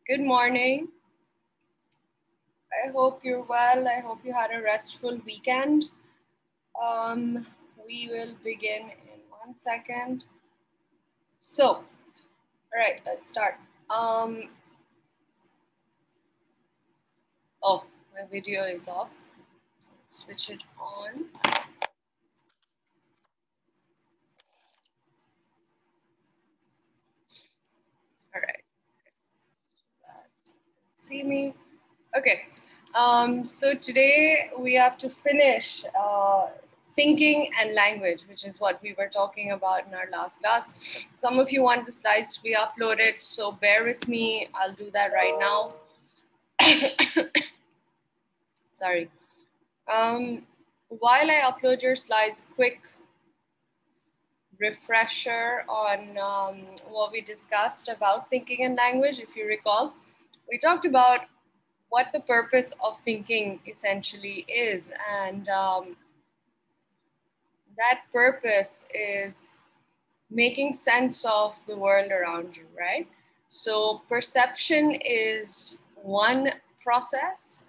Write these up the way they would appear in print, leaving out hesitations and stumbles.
Good morning. I hope you're well. I hope you had a restful weekend. We will begin in 1 second. So, all right, let's start. Oh, my video is off. Switch it on. All right. See me? Okay. So today we have to finish thinking and language, which is what we were talking about in our last class. Some of you want the slides to be uploaded, so bear with me. I'll do that right now. Sorry. While I upload your slides, quick refresher on what we discussed about thinking and language. If you recall, we talked about what the purpose of thinking essentially is. And that purpose is making sense of the world around you, right? So perception is one process.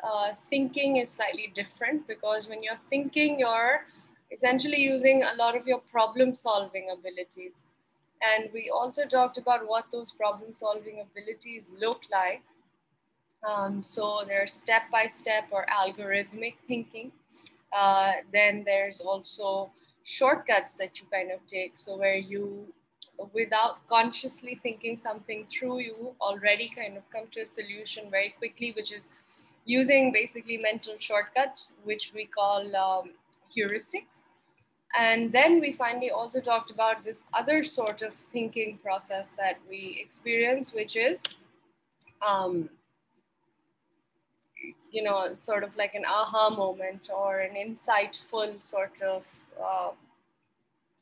Thinking is slightly different because when you're thinking, you're essentially using a lot of your problem-solving abilities. And we also talked about what those problem-solving abilities look like. So there's step-by-step or algorithmic thinking. Then there's also shortcuts that you kind of take. So where you, without consciously thinking something through, you already kind of come to a solution very quickly, which is using basically mental shortcuts, which we call heuristics. And then we finally also talked about this other sort of thinking process that we experience, which is you know, sort of like an aha moment or an insightful sort of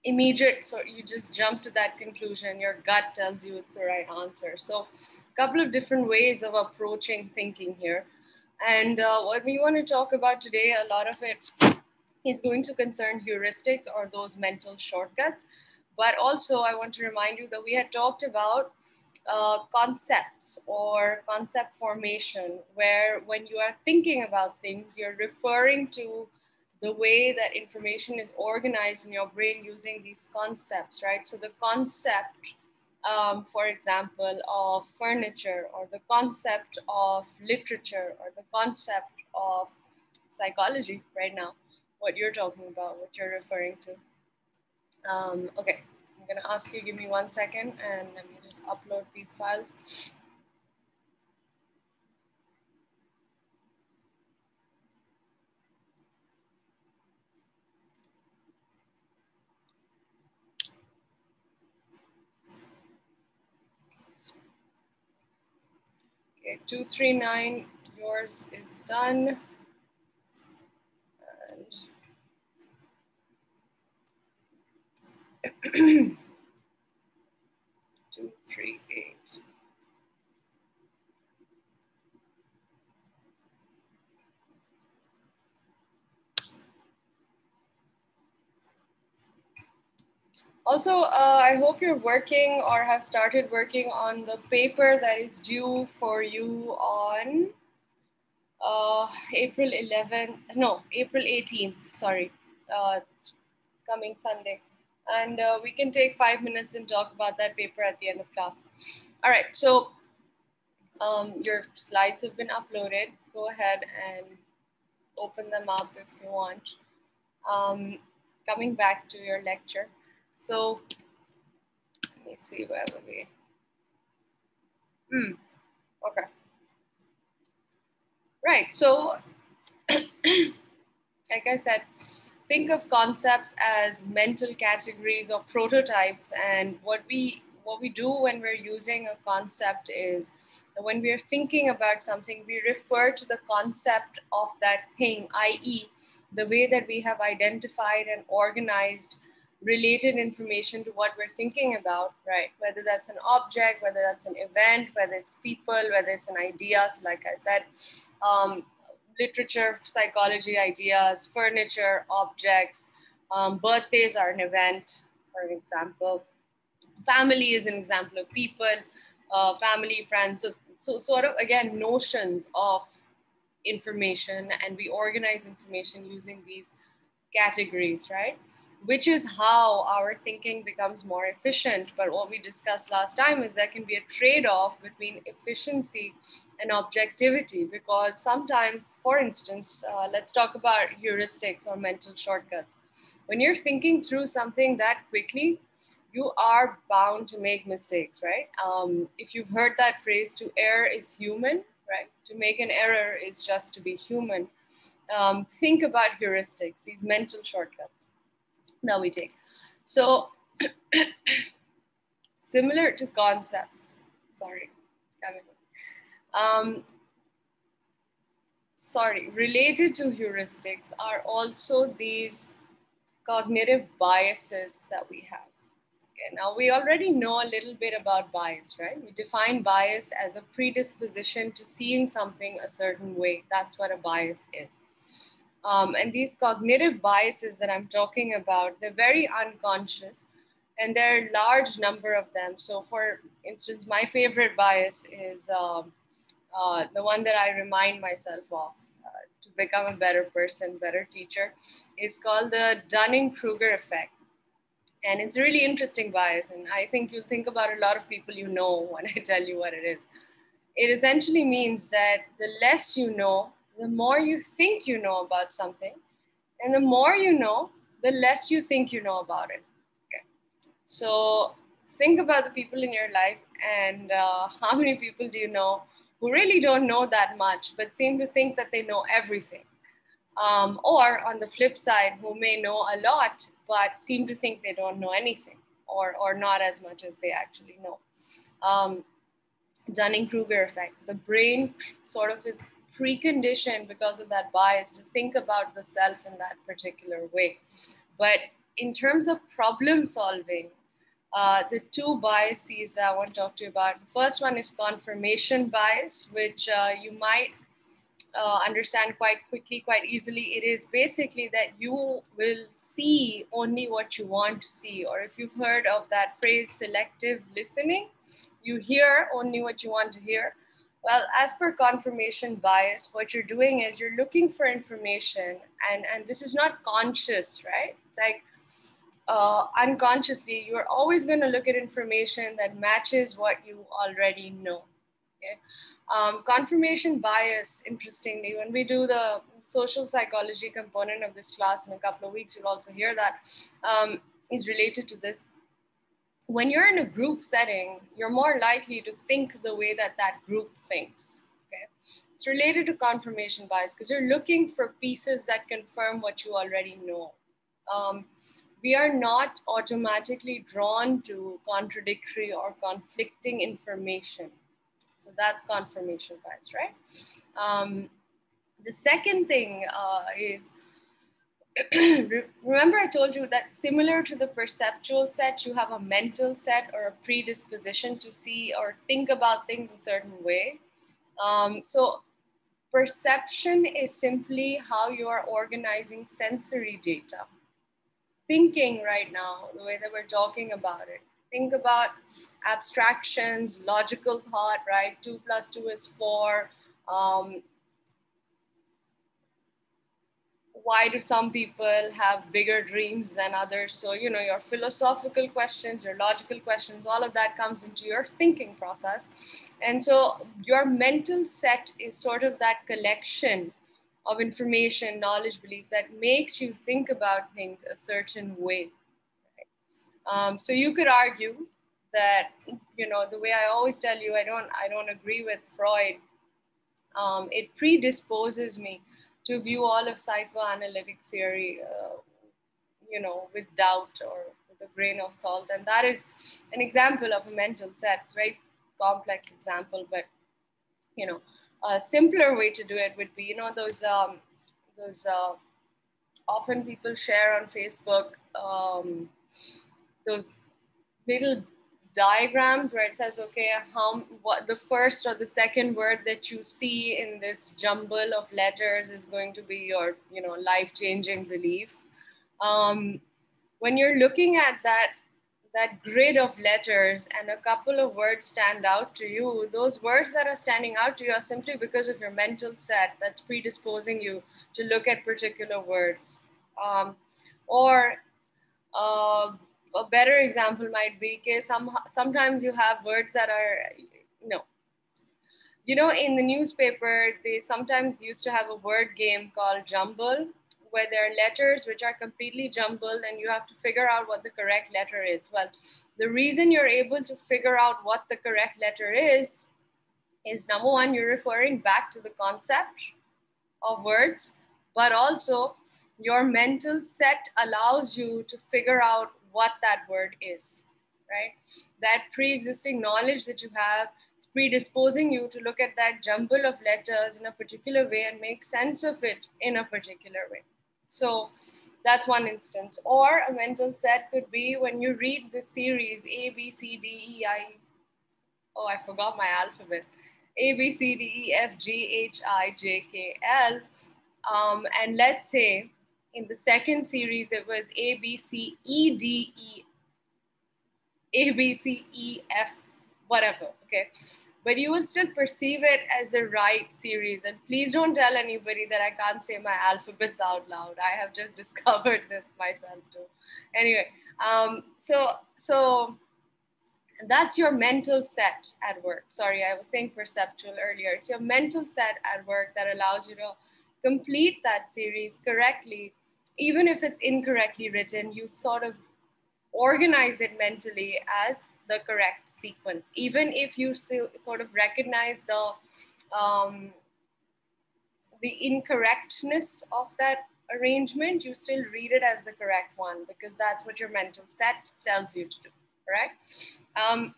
immediate, so you just jump to that conclusion, your gut tells you it's the right answer. So a couple of different ways of approaching thinking here. And what we want to talk about today, a lot of it is going to concern heuristics or those mental shortcuts. But also I want to remind you that we had talked about concepts or concept formation, where when you are thinking about things, you're referring to the way that information is organized in your brain using these concepts, right? So the concept, for example, of furniture, or the concept of literature, or the concept of psychology right now, what you're talking about, what you're referring to. Okay. I'm gonna ask you, give me 1 second and let me just upload these files. Okay, 239, yours is done. And 238. Also, I hope you're working or have started working on the paper that is due for you on April 11th, no, April 18th, sorry, coming Sunday. And we can take 5 minutes and talk about that paper at the end of class. All right, so your slides have been uploaded. Go ahead and open them up if you want. Coming back to your lecture. So let me see where were we. Okay. Right, so like I said, think of concepts as mental categories or prototypes. And what we do when we're using a concept is that when we're thinking about something, we refer to the concept of that thing, i.e. the way that we have identified and organized related information to what we're thinking about, right? Whether that's an object, whether that's an event, whether it's people, whether it's an idea. So like I said, literature, psychology, ideas, furniture, objects, birthdays are an event, for example. Family is an example of people, family, friends. So So sort of, again, notions of information, and we organize information using these categories, right? Which is how our thinking becomes more efficient. But what we discussed last time is there can be a trade-off between efficiency and objectivity, because sometimes, for instance, let's talk about heuristics or mental shortcuts. When you're thinking through something that quickly, you are bound to make mistakes, right? If you've heard that phrase, to err is human, right? To make an error is just to be human. Think about heuristics, these mental shortcuts that we take. So similar to concepts, related to heuristics are also these cognitive biases that we have. Okay, now we already know a little bit about bias, right? We define bias as a predisposition to seeing something a certain way. That's what a bias is. And these cognitive biases that I'm talking about, they're very unconscious, and there are a large number of them. So for instance, my favorite bias is the one that I remind myself of to become a better person, better teacher, is called the Dunning-Kruger Effect. And it's a really interesting bias. And I think you'll think about a lot of people you know when I tell you what it is. It essentially means that the less you know, the more you think you know about something. And the more you know, the less you think you know about it. Okay. So think about the people in your life, and how many people do you know who really don't know that much, but seem to think that they know everything. Or on the flip side, who may know a lot, but seem to think they don't know anything, or not as much as they actually know. Dunning-Kruger effect. The brain sort of is preconditioned because of that bias to think about the self in that particular way. But in terms of problem solving, the two biases I want to talk to you about. The first one is confirmation bias, which you might understand quite quickly, quite easily. It is basically that you will see only what you want to see. Or if you've heard of that phrase, selective listening, you hear only what you want to hear. Well, as per confirmation bias, what you're doing is you're looking for information, and this is not conscious, right? It's like unconsciously, you're always going to look at information that matches what you already know. Okay? Confirmation bias, interestingly, when we do the social psychology component of this class in a couple of weeks, you'll also hear that, is related to this. When you're in a group setting, you're more likely to think the way that that group thinks. Okay? It's related to confirmation bias because you're looking for pieces that confirm what you already know. We are not automatically drawn to contradictory or conflicting information. So that's confirmation bias, right? The second thing is, remember I told you that similar to the perceptual set, you have a mental set or a predisposition to see or think about things a certain way. So perception is simply how you are organizing sensory data. Thinking right now, the way that we're talking about it, think about abstractions, logical thought, right? 2 + 2 is 4. Why do some people have bigger dreams than others? So, you know, your philosophical questions, your logical questions, all of that comes into your thinking process. And so your mental set is sort of that collection of information, knowledge, beliefs that makes you think about things a certain way. Right? So you could argue that, you know, the way I always tell you, I don't agree with Freud. It predisposes me to view all of psychoanalytic theory, you know, with doubt or with a grain of salt. And that is an example of a mental set. It's a very complex example, but, you know, a simpler way to do it would be, you know, those often people share on Facebook, those little diagrams where it says, okay, what the first or the second word that you see in this jumble of letters is going to be your, you know, life-changing belief. When you're looking at that that grid of letters and a couple of words stand out to you, those words that are standing out to you are simply because of your mental set that's predisposing you to look at particular words. Or a better example might be कि sometimes you have words that are, in the newspaper, they sometimes used to have a word game called Jumble, where there are letters which are completely jumbled and you have to figure out what the correct letter is. Well, the reason you're able to figure out what the correct letter is number one, you're referring back to the concept of words, but also your mental set allows you to figure out what that word is, right? That pre-existing knowledge that you have is predisposing you to look at that jumble of letters in a particular way and make sense of it in a particular way. So that's one instance. Or a mental set could be when you read the series A, B, C, D, E, I, oh, I forgot my alphabet. A, B, C, D, E, F, G, H, I, J, K, L. And let's say in the second series, it was A, B, C, E, D, E, A, B, C, E, F, whatever, okay? But you will still perceive it as the right series. And please don't tell anybody that I can't say my alphabets out loud. I have just discovered this myself too. Anyway, so that's your mental set at work. Sorry, I was saying perceptual earlier. It's your mental set at work that allows you to complete that series correctly. Even if it's incorrectly written, you sort of organize it mentally as the correct sequence. Even if you sort of recognize the incorrectness of that arrangement, you still read it as the correct one because that's what your mental set tells you to do, right?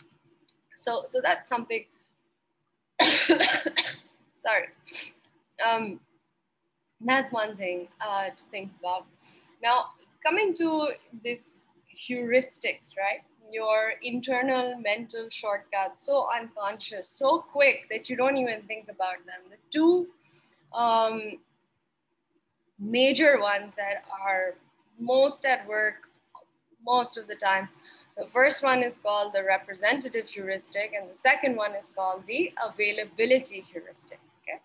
So that's something. Sorry. That's one thing to think about. Now, coming to this heuristics, right? Your internal mental shortcuts, so unconscious, so quick that you don't even think about them. The two major ones that are most at work most of the time. The first one is called the representative heuristic, and the second one is called the availability heuristic. Okay.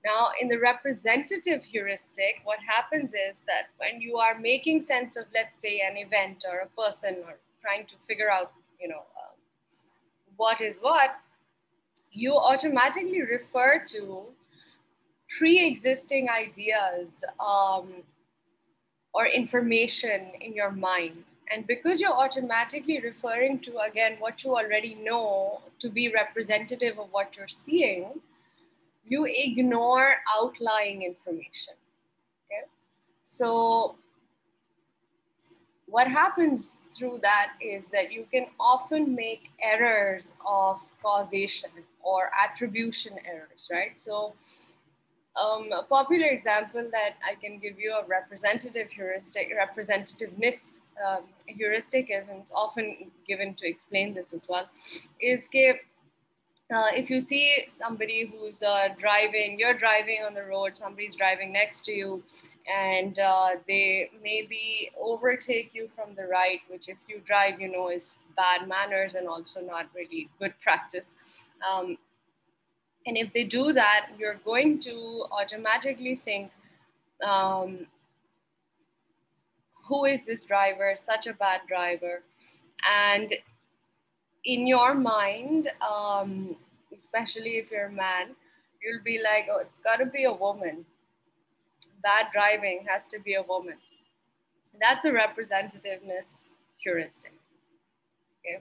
Now, in the representative heuristic, what happens is that when you are making sense of, let's say, an event or a person, or trying to figure out, what is what, you automatically refer to pre-existing ideas or information in your mind. And because you're automatically referring to, again, what you already know to be representative of what you're seeing, you ignore outlying information, okay? So what happens through that is that you can often make errors of causation or attribution errors, right? So a popular example that I can give you of representative heuristic, representativeness heuristic is, and it's often given to explain this as well, is if you see somebody who's driving, you're driving on the road, somebody's driving next to you, and they maybe overtake you from the right, which if you drive, is bad manners and also not really good practice. And if they do that, you're going to automatically think, who is this driver? Such a bad driver. And in your mind, especially if you're a man, you'll be like, oh, it's got to be a woman. Bad driving has to be a woman. That's a representativeness heuristic. Okay.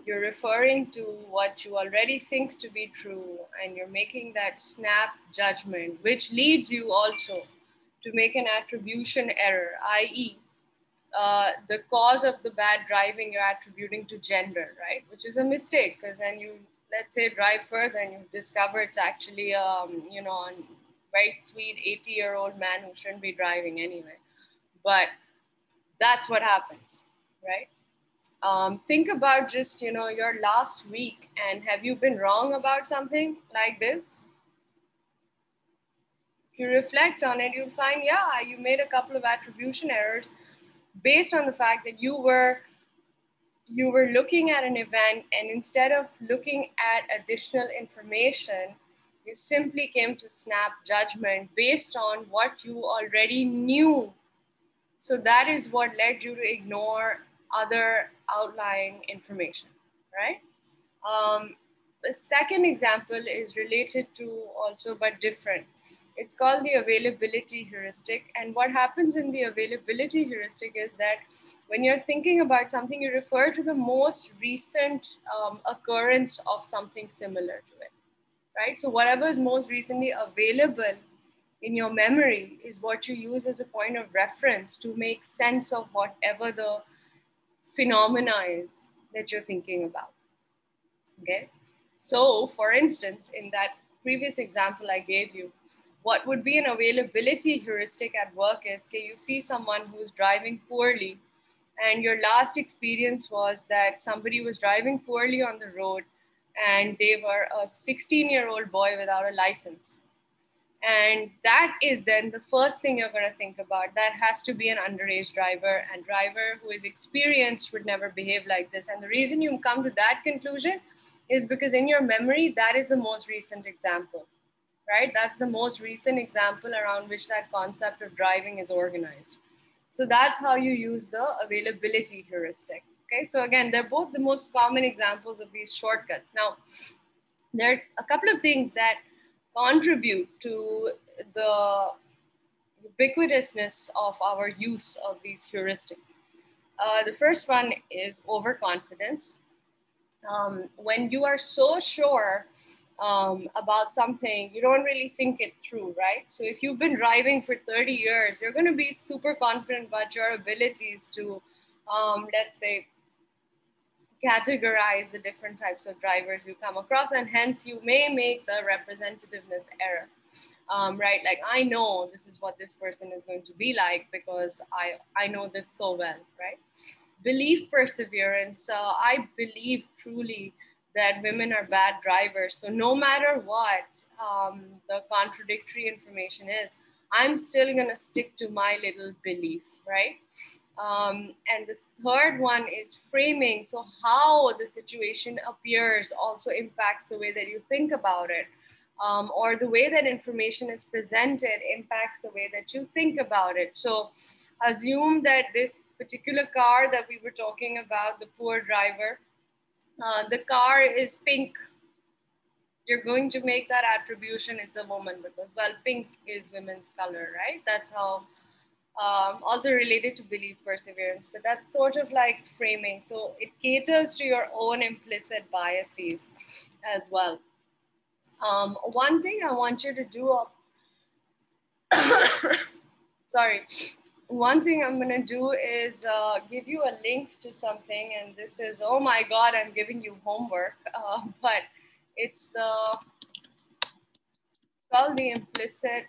You're referring to what you already think to be true, and you're making that snap judgment, which leads you also to make an attribution error, i.e., the cause of the bad driving you're attributing to gender, right? Which is a mistake, because then you, let's say, drive further and you discover it's actually, a very sweet 80-year-old man who shouldn't be driving anyway. But that's what happens, right? Think about just, your last week, and have you been wrong about something like this? If you reflect on it, you'll find, yeah, you made a couple of attribution errors based on the fact that you were you were looking at an event, and instead of looking at additional information, you simply came to snap judgment based on what you already knew. So that is what led you to ignore other outlying information, right? The second example is related to also, but different. It's called the availability heuristic. And what happens in the availability heuristic is that when you're thinking about something, you refer to the most recent occurrence of something similar to it, right? So whatever is most recently available in your memory is what you use as a point of reference to make sense of whatever the phenomena is that you're thinking about. Okay. So for instance, in that previous example I gave you, what would be an availability heuristic at work is, okay, you see someone who's driving poorly, and your last experience was that somebody was driving poorly on the road and they were a 16-year-old boy without a license. And that is then the first thing you're going to think about. That has to be an underage driver, and driver who is experienced would never behave like this. And the reason you come to that conclusion is because in your memory, that is the most recent example, right? That's the most recent example around which that concept of driving is organized. So that's how you use the availability heuristic. Okay, so again, they're both the most common examples of these shortcuts. Now, there are a couple of things that contribute to the ubiquitousness of our use of these heuristics. The first one is overconfidence. When you are so sure about something, you don't really think it through, right? So if you've been driving for 30 years, you're going to be super confident about your abilities to, let's say, categorize the different types of drivers you come across, and hence you may make the representativeness error. Right? Like, I know this is what this person is going to be like because I know this so well, right? Belief perseverance. I believe truly that women are bad drivers. So no matter what the contradictory information is, I'm still going to stick to my little belief, right? And the third one is framing. So how the situation appears also impacts the way that you think about it. Or the way that information is presented impacts the way that you think about it. So assume that this particular car that we were talking about, the poor driver, the car is pink. You're going to make that attribution it's a woman because, well, pink is women's color, right? That's how, also related to belief perseverance, but that's sort of like framing. So it caters to your own implicit biases as well. One thing I want you to do, sorry, one thing I'm gonna do is give you a link to something, and this is, oh my God, I'm giving you homework, but it's called the implicit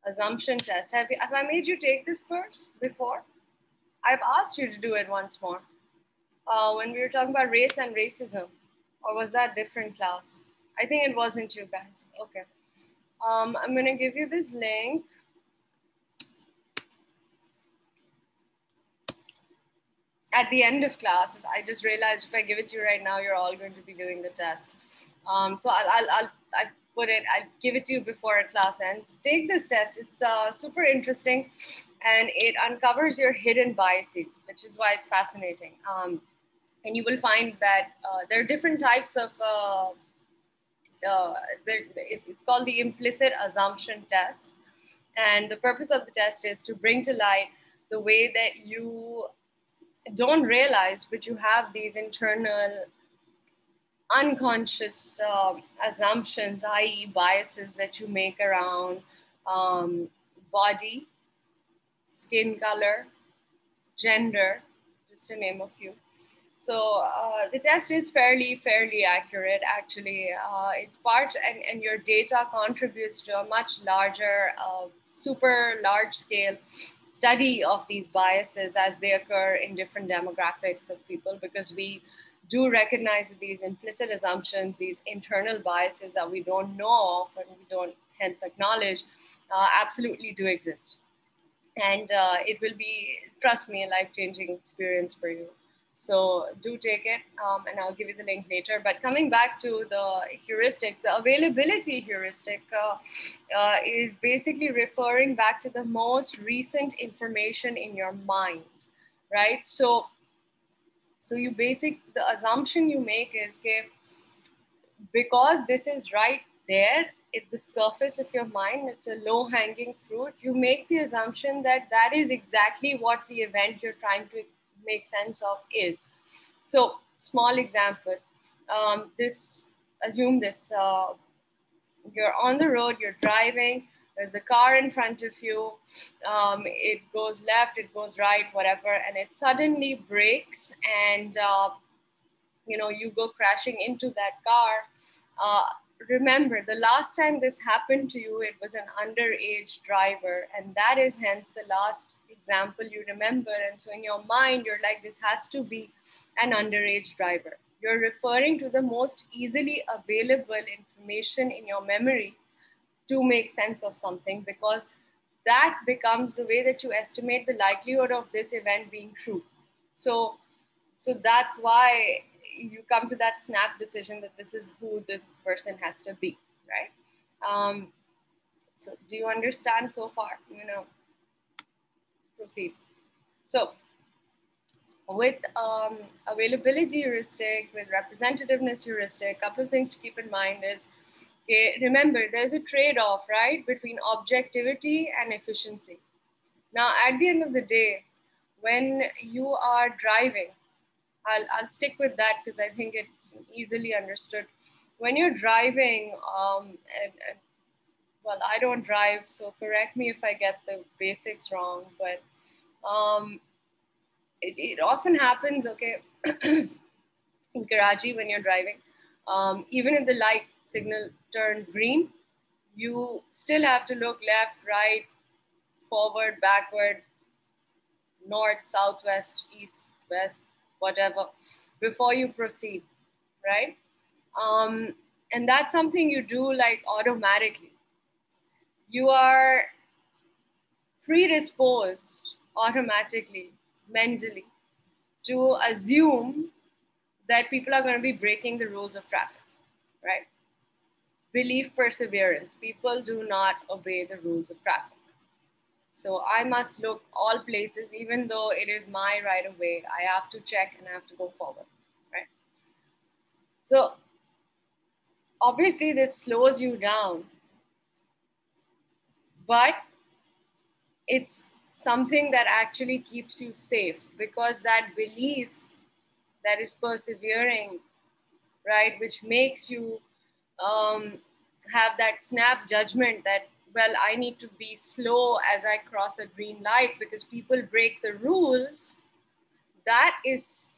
assumption test. Have I made you take this first before? I've asked you to do it once more. When we were talking about race and racism, or was that different class? I think it wasn't you guys. Okay. I'm gonna give you this link. At the end of class. I just realized if I give it to you right now, you're all going to be doing the test. So I'll give it to you before class ends. Take this test. It's super interesting, and it uncovers your hidden biases, which is why it's fascinating. And you will find that there are different types of, it's called the implicit assumption test. And the purpose of the test is to bring to light the way that you don't realize, but you have these internal unconscious assumptions, i.e. biases that you make around body, skin color, gender, just to name a few. So the test is fairly accurate, actually. It's part, and your data contributes to a much larger, super large scale study of these biases as they occur in different demographics of people, because we do recognize that these implicit assumptions, these internal biases that we don't know of and we don't hence acknowledge, absolutely do exist. And it will be, trust me, a life-changing experience for you. So do take it, and I'll give you the link later. But coming back to the heuristics, the availability heuristic is basically referring back to the most recent information in your mind, right? So the assumption you make is, okay, because this is right there at the surface of your mind, it's a low-hanging fruit, you make the assumption that that is exactly what the event you're trying to make sense of is. So, small example, assume this, you're on the road, you're driving, there's a car in front of you, it goes left, it goes right, whatever, and it suddenly brakes, and you go crashing into that car. Remember, the last time this happened to you, it was an underage driver, and that is hence the last example you remember. And so in your mind, you're like, this has to be an underage driver. You're referring to the most easily available information in your memory to make sense of something, because that becomes the way that you estimate the likelihood of this event being true. So that's why you come to that snap decision that this is who this person has to be, right? So do you understand so far? Proceed. So with availability heuristic, with representativeness heuristic, a couple of things to keep in mind is, okay, remember, there's a trade-off, right, between objectivity and efficiency. Now, at the end of the day, when you are driving, I'll stick with that because I think it's easily understood. When you're driving, well, I don't drive, so correct me if I get the basics wrong, but it often happens, okay, in Karachi when you're driving, even if the light signal turns green, you still have to look left, right, forward, backward, north, southwest, east, west, whatever, before you proceed, right? And that's something you do like automatically. You are predisposed automatically, mentally, to assume that people are going to be breaking the rules of traffic, right? Belief perseverance. People do not obey the rules of traffic. So I must look all places, even though it is my right of way. I have to check and I have to go forward, right? So obviously this slows you down, but it's something that actually keeps you safe, because that belief that is persevering, right, which makes you have that snap judgment that, well, I need to be slow as I cross a green light because people break the rules. That's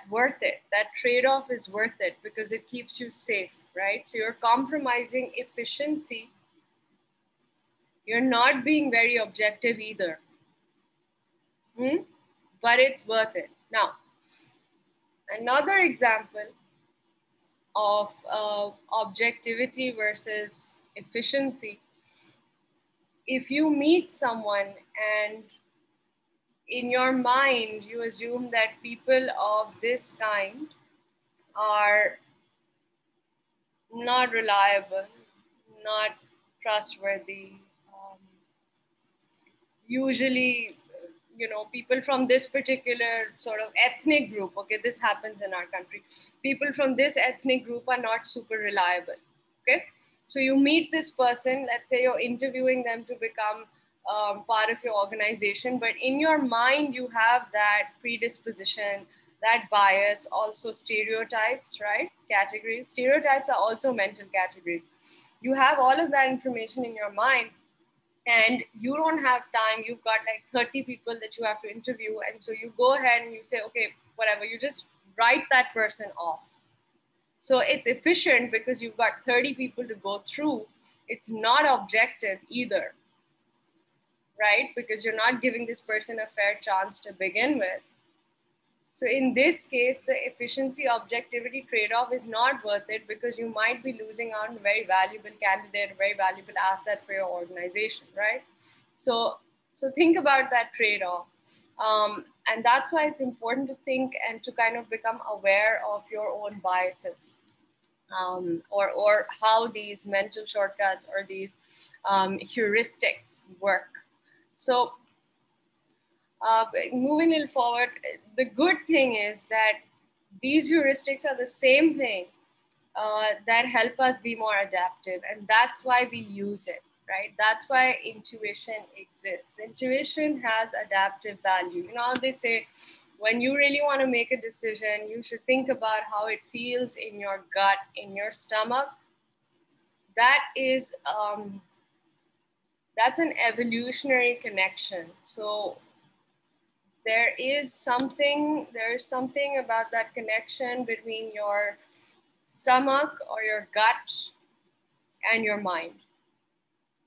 worth it. That trade-off is worth it because it keeps you safe, right? So you're compromising efficiency. You're not being very objective either. But it's worth it. Now, another example of objectivity versus efficiency. If you meet someone and in your mind you assume that people of this kind are not reliable, not trustworthy, usually people from this particular sort of ethnic group, okay, this happens in our country, people from this ethnic group are not super reliable, okay? So you meet this person, let's say you're interviewing them to become part of your organization, but in your mind you have that predisposition, that bias, also stereotypes, right? Categories. Stereotypes are also mental categories. You have all of that information in your mind, and you don't have time, you've got like 30 people that you have to interview, and so you go ahead and you say, okay, whatever, you just write that person off. So it's efficient because you've got 30 people to go through. It's not objective either, right? Because you're not giving this person a fair chance to begin with. So in this case, the efficiency objectivity trade-off is not worth it because you might be losing out on a very valuable candidate, a very valuable asset for your organization, right? So So think about that trade-off. And that's why it's important to think and to kind of become aware of your own biases, or how these mental shortcuts or these heuristics work. So moving a little forward, the good thing is that these heuristics are the same thing that help us be more adaptive. And that's why we use it, right? That's why intuition exists. Intuition has adaptive value. You know, they say when you really want to make a decision, you should think about how it feels in your gut, in your stomach. That is, that's an evolutionary connection. So there's something about that connection between your stomach or your gut and your mind.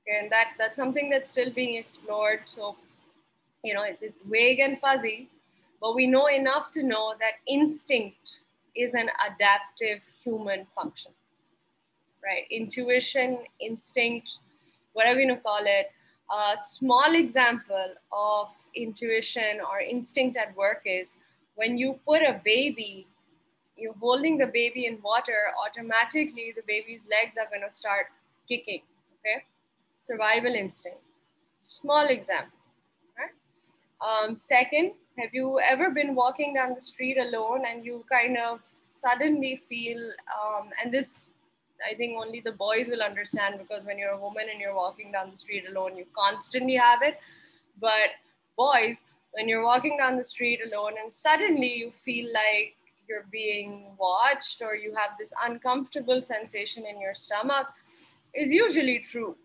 And that's something that's still being explored. So, you know, it's vague and fuzzy, but we know enough to know that instinct is an adaptive human function, right? Intuition, instinct, whatever you call it. A small example of intuition or instinct at work is when you put a baby, you're holding the baby in water, automatically the baby's legs are going to start kicking, okay? Survival instinct. Small example, right? Second, have you ever been walking down the street alone and you kind of suddenly feel, and this, I think only the boys will understand, because when you're a woman and you're walking down the street alone, you constantly have it. But boys, when you're walking down the street alone and suddenly you feel like you're being watched or you have this uncomfortable sensation in your stomach, is usually true,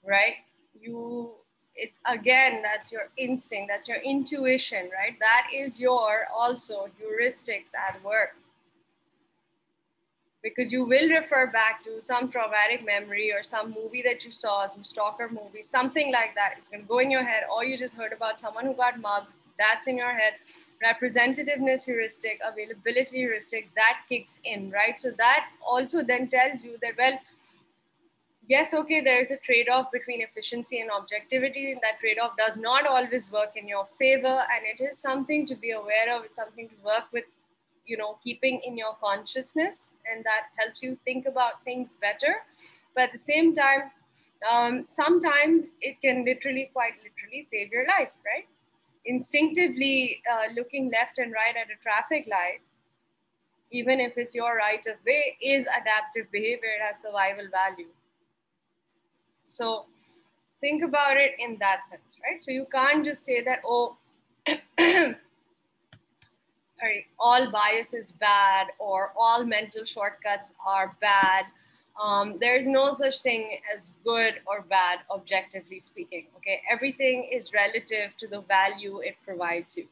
right? It's again, that's your instinct, that's your intuition, right? That is your also heuristics at work. Because you will refer back to some traumatic memory or some movie that you saw, some stalker movie, something like that. It's going to go in your head, or you just heard about someone who got mugged. That's in your head. Representativeness heuristic, availability heuristic, that kicks in, right? So that also then tells you that, well, yes, okay, there's a trade-off between efficiency and objectivity. And that trade-off does not always work in your favor. And it is something to be aware of. It's something to work with, you know, keeping in your consciousness, and that helps you think about things better. But at the same time, sometimes it can quite literally save your life, right? Instinctively looking left and right at a traffic light, even if it's your right of way, is adaptive behavior. It has survival value. So think about it in that sense, right? So you can't just say that, oh, all bias is bad or all mental shortcuts are bad. There's no such thing as good or bad, objectively speaking, okay? Everything is relative to the value it provides you.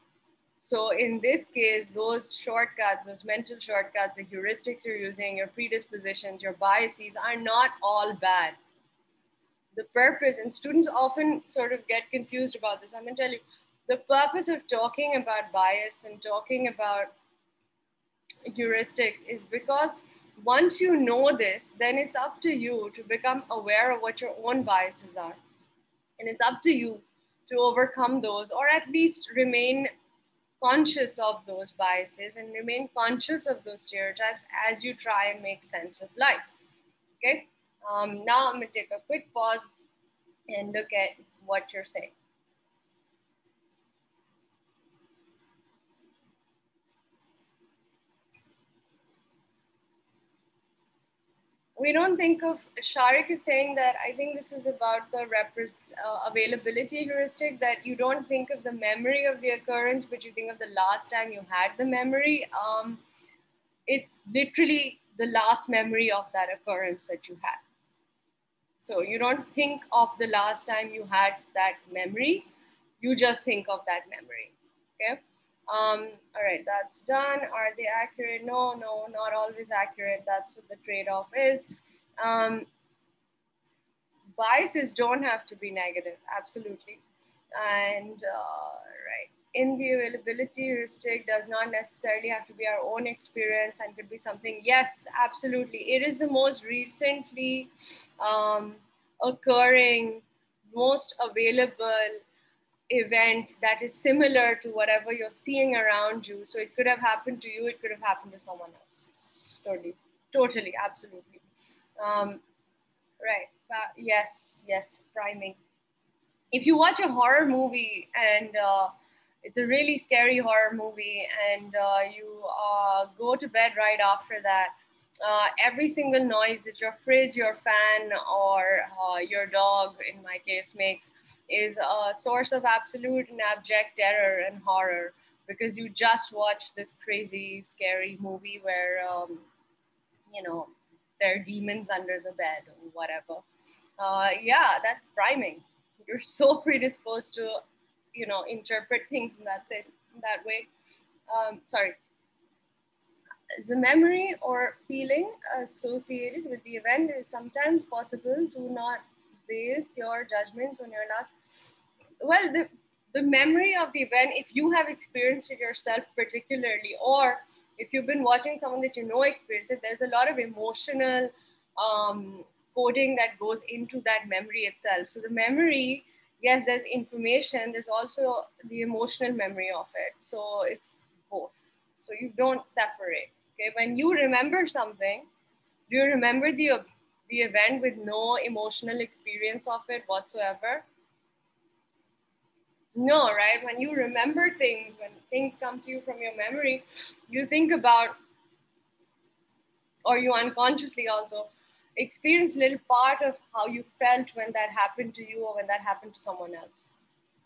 So in this case, those shortcuts, those mental shortcuts, the heuristics you're using, your predispositions, your biases are not all bad. The purpose, and students often sort of get confused about this, I'm going to tell you, the purpose of talking about bias and talking about heuristics is because once you know this, then it's up to you to become aware of what your own biases are. And it's up to you to overcome those, or at least remain conscious of those biases and remain conscious of those stereotypes as you try and make sense of life. Okay. Now I'm going to take a quick pause and look at what you're saying. We don't think of, Sharik is saying that, I think this is about the availability heuristic, that you don't think of the memory of the occurrence, but you think of the last time you had the memory. It's literally the last memory of that occurrence that you had. So you don't think of the last time you had that memory, you just think of that memory, okay? All right, that's done. Are they accurate? No, not always accurate. That's what the trade-off is. Biases don't have to be negative, absolutely. And right, in the availability heuristic does not necessarily have to be our own experience and could be something, yes, absolutely. It is the most recently occurring most available event that is similar to whatever you're seeing around you. So it could have happened to you, it could have happened to someone else. Totally, absolutely. Right. Yes, priming. If you watch a horror movie and it's a really scary horror movie and you go to bed right after that, every single noise that your fridge, your fan, or your dog, in my case, makes is a source of absolute and abject terror and horror, because you just watched this crazy, scary movie where, there are demons under the bed or whatever. Yeah, that's priming. You're so predisposed to, interpret things in that way. Sorry. The memory or feeling associated with the event is sometimes possible. Do not base your judgments on your last. Well, the memory of the event, if you have experienced it yourself particularly, or if you've been watching someone that you know experienced it, there's a lot of emotional coding that goes into that memory itself. So the memory, yes, there's information, there's also the emotional memory of it. So it's both. So you don't separate. Okay, when you remember something, do you remember the event with no emotional experience of it whatsoever? No, right? When you remember things, when things come to you from your memory, you think about, or you unconsciously also experience a little part of how you felt when that happened to you or when that happened to someone else,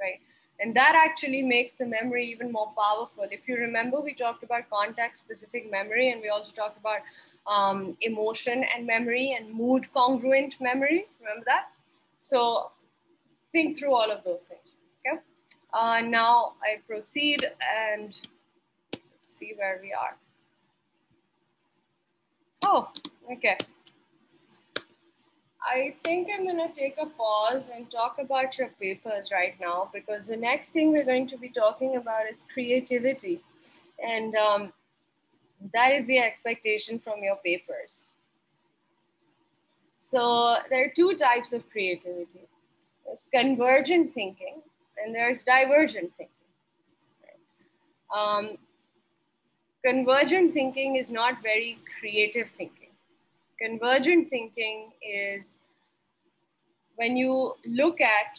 right? And that actually makes the memory even more powerful. If you remember, we talked about context-specific memory, and we also talked about emotion and memory and mood congruent memory. Remember that? So think through all of those things, okay? Now I proceed and let's see where we are. Oh, okay. I think I'm going to take a pause and talk about your papers right now, because the next thing we're going to be talking about is creativity. And that is the expectation from your papers. So there are two types of creativity. There's convergent thinking and there's divergent thinking. Convergent thinking is not very creative thinking. Convergent thinking is when you look at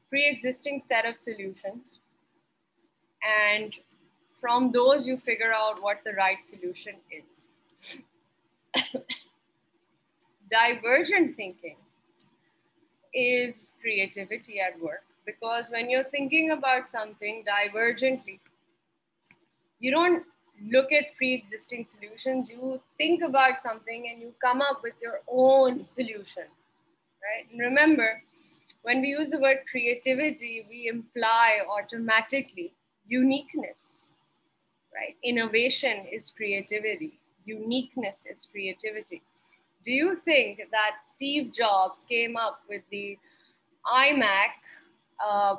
pre-existing set of solutions, and from those you figure out what the right solution is. Divergent thinking is creativity at work, because when you're thinking about something divergently, you don't look at pre-existing solutions, you think about something and you come up with your own solution, right? And remember, when we use the word creativity, we imply automatically uniqueness, right? Innovation is creativity. Uniqueness is creativity. Do you think that Steve Jobs came up with the iMac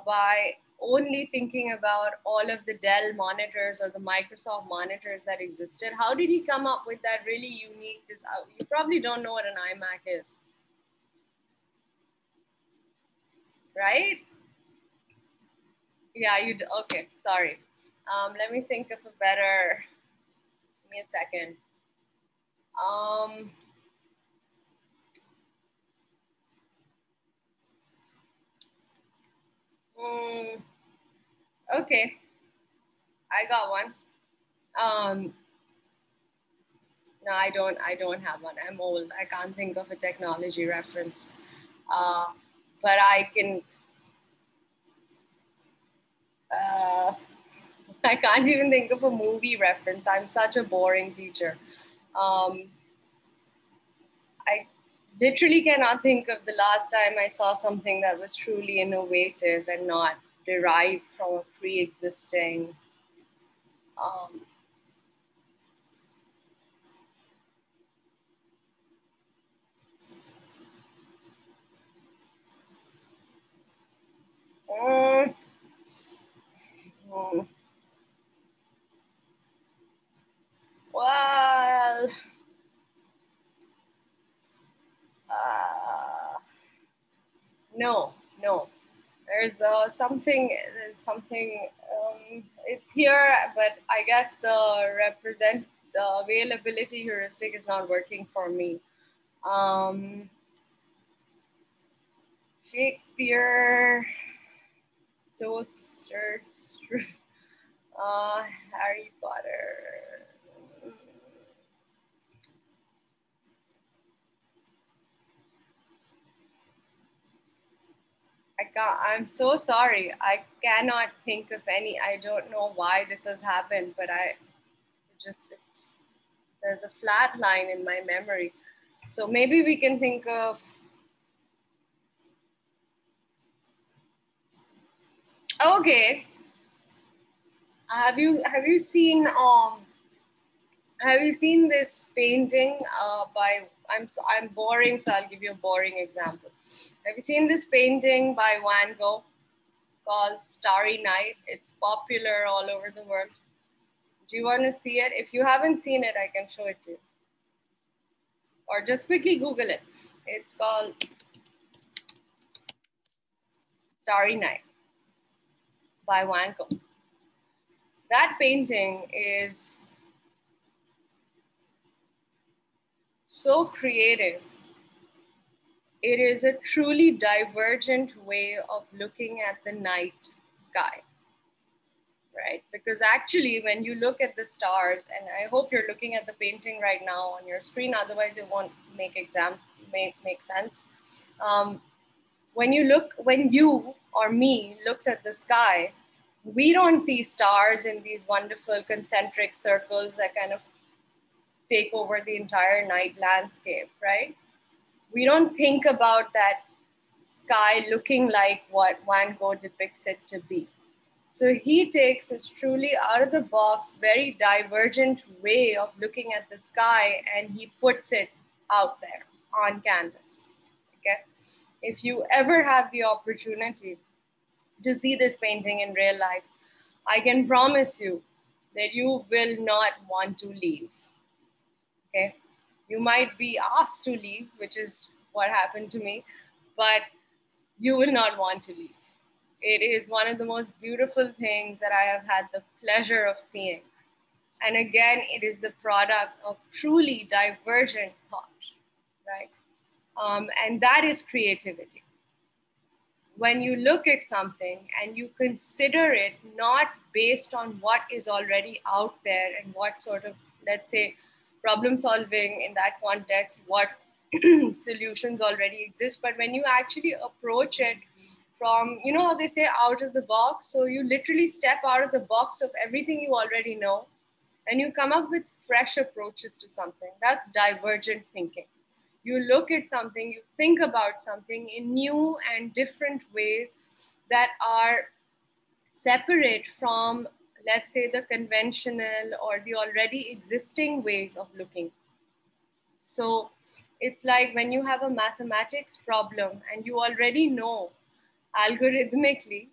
by only thinking about all of the Dell monitors or the Microsoft monitors that existed? How did he come up with that really unique design? You probably don't know what an iMac is, right? Yeah, you do. Okay, sorry. Let me think of a better, give me a second. Okay, I got one. No, I don't have one. I'm old. I can't think of a technology reference. But I can, I can't even think of a movie reference. I'm such a boring teacher. I literally cannot think of the last time I saw something that was truly innovative and not derived from a pre-existing well, no. No, there's something, it's here, but I guess the availability heuristic is not working for me. Shakespeare, Toaster, Harry Potter. I'm so sorry. I cannot think of any. I don't know why this has happened, but there's a flat line in my memory. So maybe we can think of, okay. Have you seen this painting by, I'm boring, so I'll give you a boring example. Have you seen this painting by Van Gogh called Starry Night? It's popular all over the world. Do you want to see it? If you haven't seen it, I can show it to you. Or just quickly Google it. It's called Starry Night by Van Gogh. That painting is so creative. It is a truly divergent way of looking at the night sky, right? Because actually, when you look at the stars, and I hope you're looking at the painting right now on your screen, otherwise it won't make sense. When you or me looks at the sky, we don't see stars in these wonderful concentric circles that kind of take over the entire night landscape, right? We don't think about that sky looking like what Van Gogh depicts it to be. So he takes this truly out of the box, very divergent way of looking at the sky, and he puts it out there on canvas. Okay. If you ever have the opportunity to see this painting in real life, I can promise you that you will not want to leave. Okay. You might be asked to leave, which is what happened to me, but you will not want to leave. It is one of the most beautiful things that I have had the pleasure of seeing. And again, it is the product of truly divergent thought, right? And that is creativity. When you look at something and you consider it not based on what is already out there and what sort of, let's say, problem solving in that context, what solutions already exist, but when you actually approach it from, you know how they say out of the box, so you literally step out of the box of everything you already know and you come up with fresh approaches to something. That's divergent thinking. You look at something, you think about something in new and different ways that are separate from, let's say, the conventional or the already existing ways of looking. So it's like when you have a mathematics problem and you already know algorithmically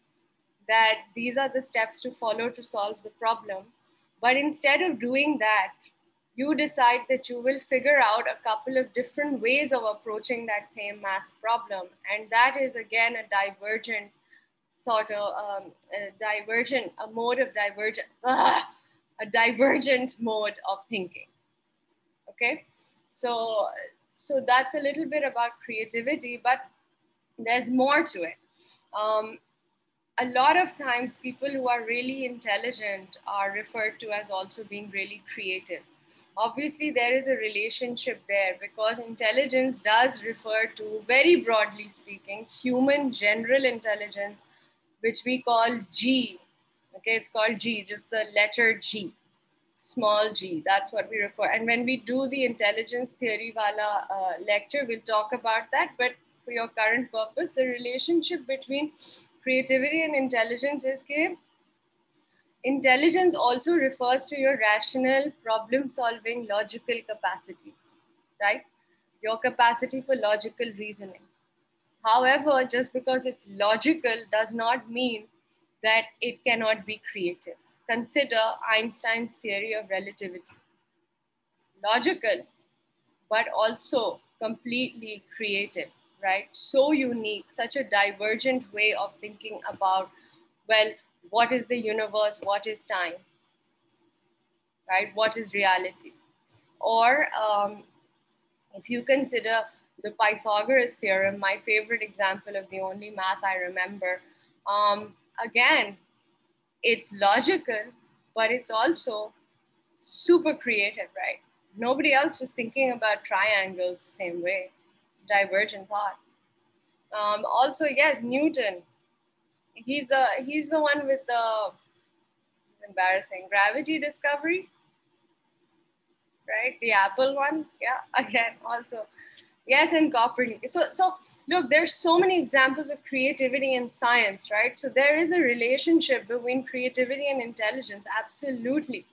that these are the steps to follow to solve the problem. But instead of doing that, you decide that you will figure out a couple of different ways of approaching that same math problem. And that is, again, a divergent thought, a divergent mode of thinking. Okay, so that's a little bit about creativity, but there's more to it. A lot of times people who are really intelligent are referred to as also being really creative. Obviously, there is a relationship there because intelligence does refer to, very broadly speaking, human general intelligence, which we call G. Okay, it's called G, just the letter G, small g. That's what we refer. And when we do the intelligence theory wala lecture, we'll talk about that. But for your current purpose, the relationship between creativity and intelligence is that intelligence also refers to your rational, problem-solving, logical capacities, right? Your capacity for logical reasoning. However, just because it's logical does not mean that it cannot be creative. Consider Einstein's theory of relativity. Logical, but also completely creative, right? So unique, such a divergent way of thinking about, well, what is the universe? What is time, right? What is reality? Or if you consider the Pythagoras Theorem, my favorite example of the only math I remember, again, it's logical, but it's also super creative, right? Nobody else was thinking about triangles the same way. It's divergent thought. Also, yes, Newton. He's the one with the embarrassing gravity discovery, right? The apple one, yeah. Again, also, yes, and Copernicus. So look, there's so many examples of creativity in science, right? So there is a relationship between creativity and intelligence, absolutely.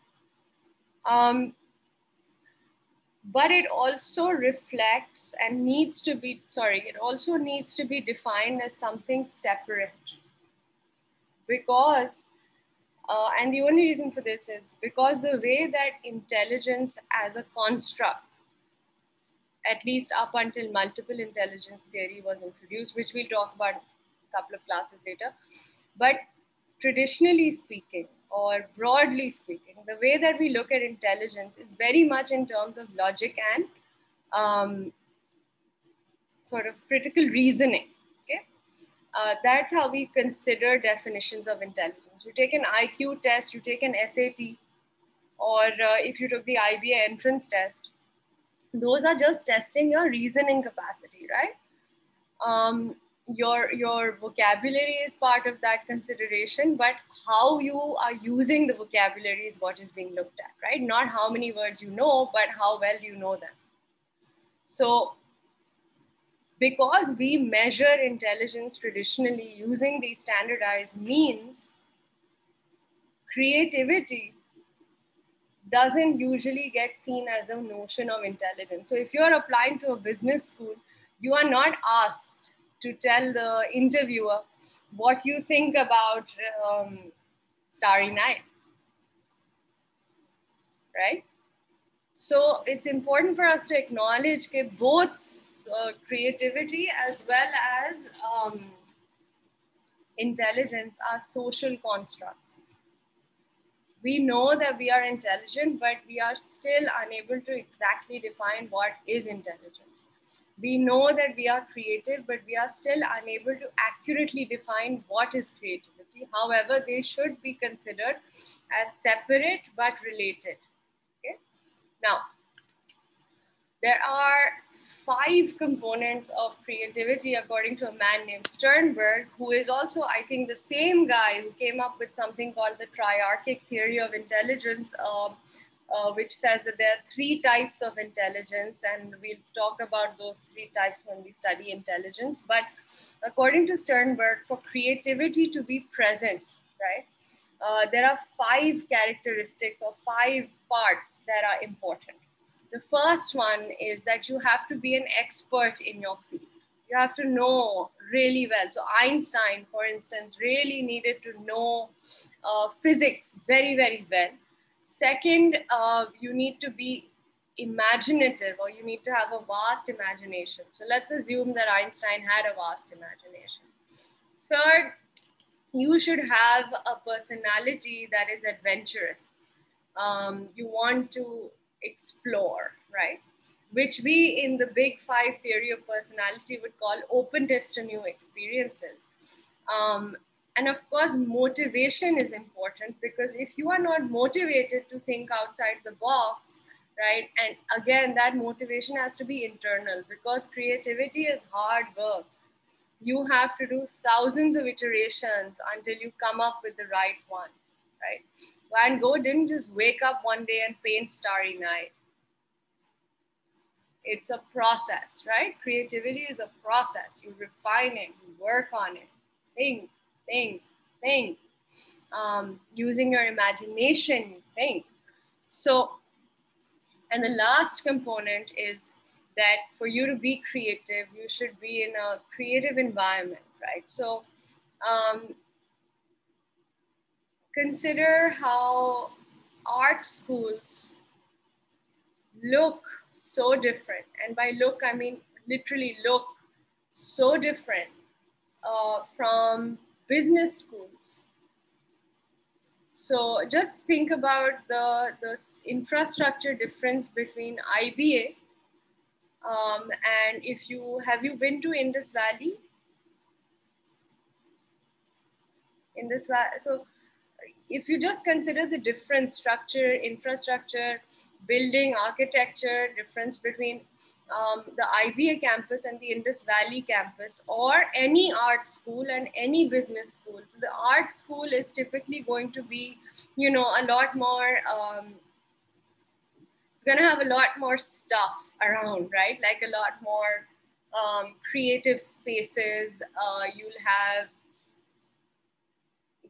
But it also reflects and needs to be, it also needs to be defined as something separate. Because, and the only reason for this is because the way that intelligence as a construct, at least up until multiple intelligence theory was introduced, which we'll talk about a couple of classes later. But traditionally speaking, or broadly speaking, the way that we look at intelligence is very much in terms of logic and sort of critical reasoning. Okay, that's how we consider definitions of intelligence. You take an IQ test, you take an SAT, or if you took the IBA entrance test, those are just testing your reasoning capacity, right? Your vocabulary is part of that consideration, but how you are using the vocabulary is what is being looked at, right? Not how many words you know, but how well you know them. So because we measure intelligence traditionally using these standardized means, creativity doesn't usually get seen as a notion of intelligence. So if you're applying to a business school, you are not asked to tell the interviewer what you think about Starry Night, right? So it's important for us to acknowledge that both creativity as well as intelligence are social constructs. We know that we are intelligent, but we are still unable to exactly define what is intelligence. We know that we are creative, but we are still unable to accurately define what is creativity. However, they should be considered as separate but related. Okay? Now, there are 5 components of creativity according to a man named Sternberg, who is also, I think, the same guy who came up with something called the triarchic theory of intelligence, which says that there are 3 types of intelligence, and we'll talk about those 3 types when we study intelligence. But according to Sternberg, for creativity to be present, right, there are 5 characteristics or 5 parts that are important. The first one is that you have to be an expert in your field. You have to know really well. So Einstein, for instance, really needed to know physics very, very well. Second, you need to be imaginative, or you need to have a vast imagination. So let's assume that Einstein had a vast imagination. Third, you should have a personality that is adventurous. You want to explore, right? Which we in the big 5 theory of personality would call openness to new experiences. And of course, motivation is important, because if you are not motivated to think outside the box, right? And again, that motivation has to be internal, because creativity is hard work. You have to do thousands of iterations until you come up with the right one, right? Van Gogh didn't just wake up one day and paint Starry Night. It's a process, right? Creativity is a process. You refine it, you work on it, think. Using your imagination, you think. So, and the last component is that for you to be creative, you should be in a creative environment, right? So, consider how art schools look so different. And by look, I mean literally look so different from business schools. So just think about the infrastructure difference between IBA and have you been to Indus Valley? So if you just consider the different structure, infrastructure, building, architecture, difference between the IBA campus and the Indus Valley campus, or any art school and any business school. So the art school is typically going to be, you know, a lot more, it's going to have a lot more stuff around, right? Like a lot more creative spaces. You'll have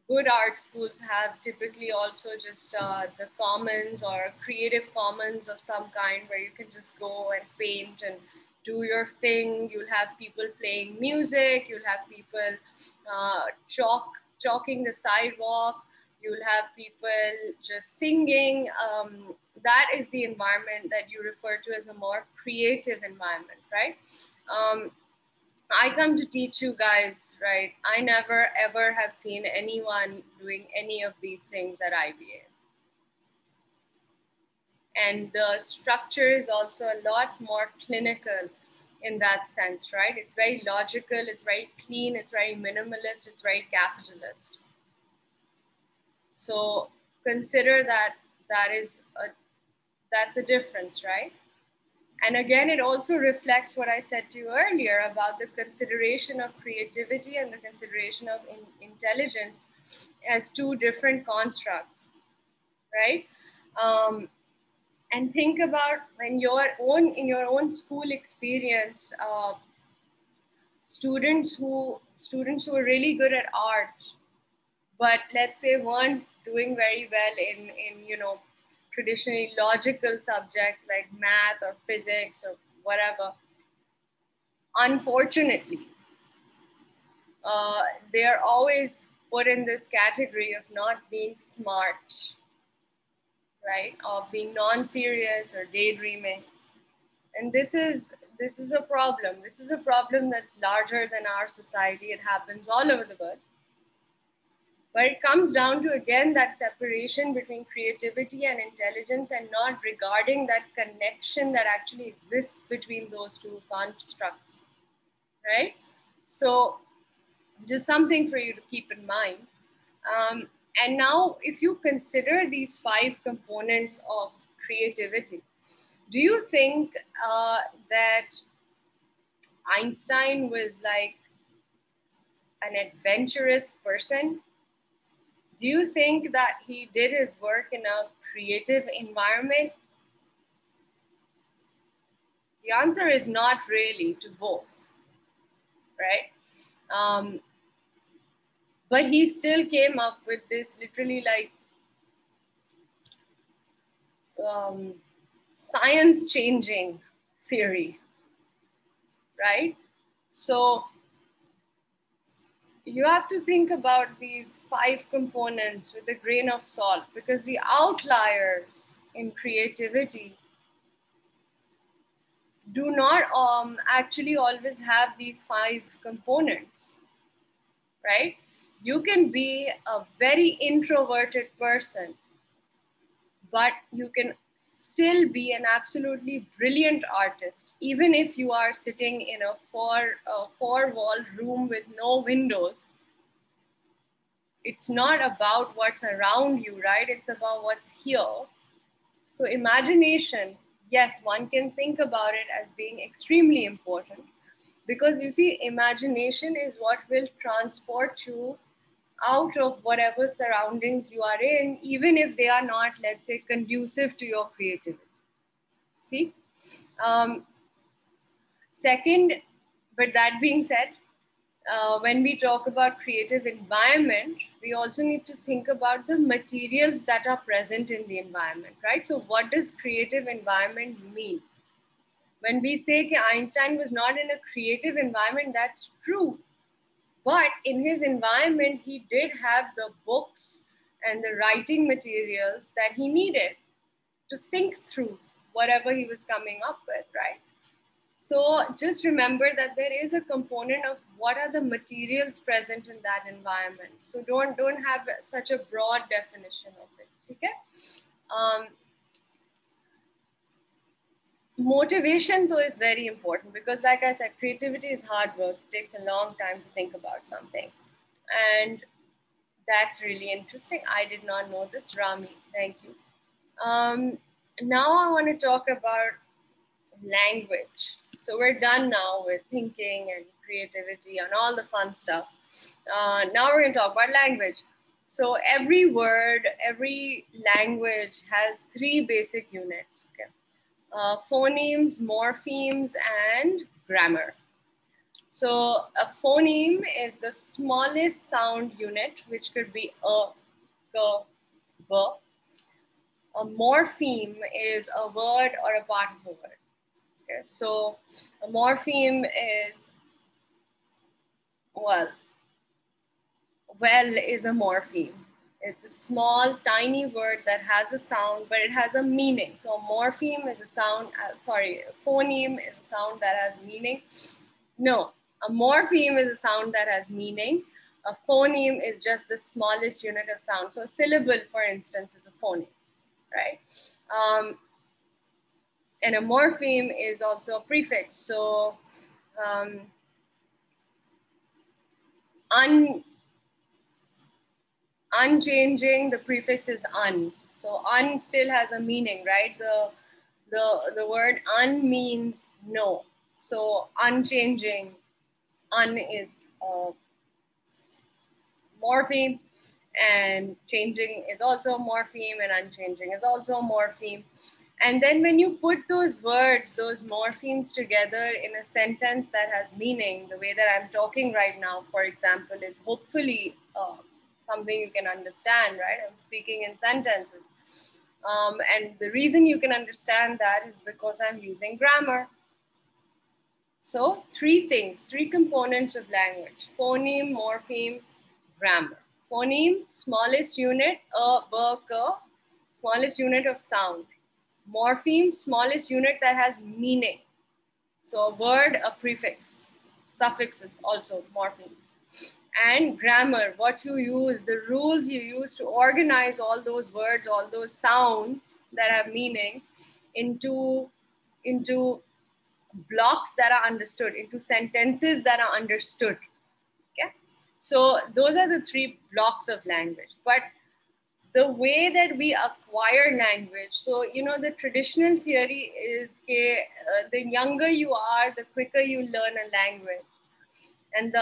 good art schools have typically also just the commons or creative commons of some kind where you can just go and paint and do your thing. You'll have people playing music. You'll have people chalking the sidewalk. You'll have people just singing. That is the environment that you refer to as a more creative environment, right? I come to teach you guys, right? I never ever have seen anyone doing any of these things at IBA. And the structure is also a lot more clinical in that sense, right? It's very logical, it's very clean, it's very minimalist, it's very capitalist. So consider that that's a difference, right? And again, it also reflects what I said to you earlier about the consideration of creativity and the consideration of intelligence as two different constructs, right? And think about when in your own school experience, students who are really good at art, but let's say weren't doing very well in you know, traditionally logical subjects like math or physics or whatever. Unfortunately, they are always put in this category of not being smart, right? Of being non-serious or daydreaming. And this is a problem. This is a problem that's larger than our society. It happens all over the world. But it comes down to, again, that separation between creativity and intelligence and not regarding that connection that actually exists between those two constructs, right? So just something for you to keep in mind. And now, if you consider these 5 components of creativity, do you think that Einstein was like an adventurous person? Do you think that he did his work in a creative environment? The answer is not really to both, right? But he still came up with this literally like science-changing theory, right? So you have to think about these 5 components with a grain of salt, because the outliers in creativity do not actually always have these 5 components, right? You can be a very introverted person, but you can still be an absolutely brilliant artist, even if you are sitting in a four-wall room with no windows. It's not about what's around you, right? It's about what's here. So imagination, yes, one can think about it as being extremely important, because you see, imagination is what will transport you out of whatever surroundings you are in, even if they are not, let's say, conducive to your creativity. See? Second, but that being said, when we talk about creative environment, we also need to think about the materials that are present in the environment, right? So what does creative environment mean? When we say that Einstein was not in a creative environment, that's true. But in his environment, he did have the books and the writing materials that he needed to think through whatever he was coming up with, right? So just remember that there is a component of what are the materials present in that environment. So don't have such a broad definition of it. Okay? Motivation though is very important because, like I said, creativity is hard work. It takes a long time to think about something, and that's really interesting. I did not know this, Rami. Thank you. Now I want to talk about language. So we're done now with thinking and creativity and all the fun stuff. Now we're going to talk about language. So every word, every language has three basic units. Okay? Phonemes, morphemes, and grammar. So a phoneme is the smallest sound unit, which could be a, g, b. A morpheme is a word or a part of a word. Okay, so a morpheme is, well is a morpheme. It's a small, tiny word that has a sound, but it has a meaning. So a morpheme is a sound, a phoneme is a sound that has meaning. No, a morpheme is a sound that has meaning. A phoneme is just the smallest unit of sound. So a syllable, for instance, is a phoneme, right? And a morpheme is also a prefix. So unchanging, the prefix is un. So un still has a meaning, right? The word un means no. So unchanging, un is a morpheme, and changing is also a morpheme, and unchanging is also a morpheme. And then when you put those words, those morphemes together in a sentence that has meaning, the way that I'm talking right now, for example, is hopefully something you can understand, right? I'm speaking in sentences. And the reason you can understand that is because I'm using grammar. So three things, three components of language: phoneme, morpheme, grammar. Phoneme, smallest unit, a, b, k, smallest unit of sound. Morpheme, smallest unit that has meaning. So a word, a prefix, suffixes also morphemes. And grammar, what you use, the rules you use to organize all those words, all those sounds that have meaning into blocks that are understood, into sentences that are understood. Okay, so those are the three blocks of language. But the way that we acquire language, so you know, the traditional theory is the younger you are, the quicker you learn a language. And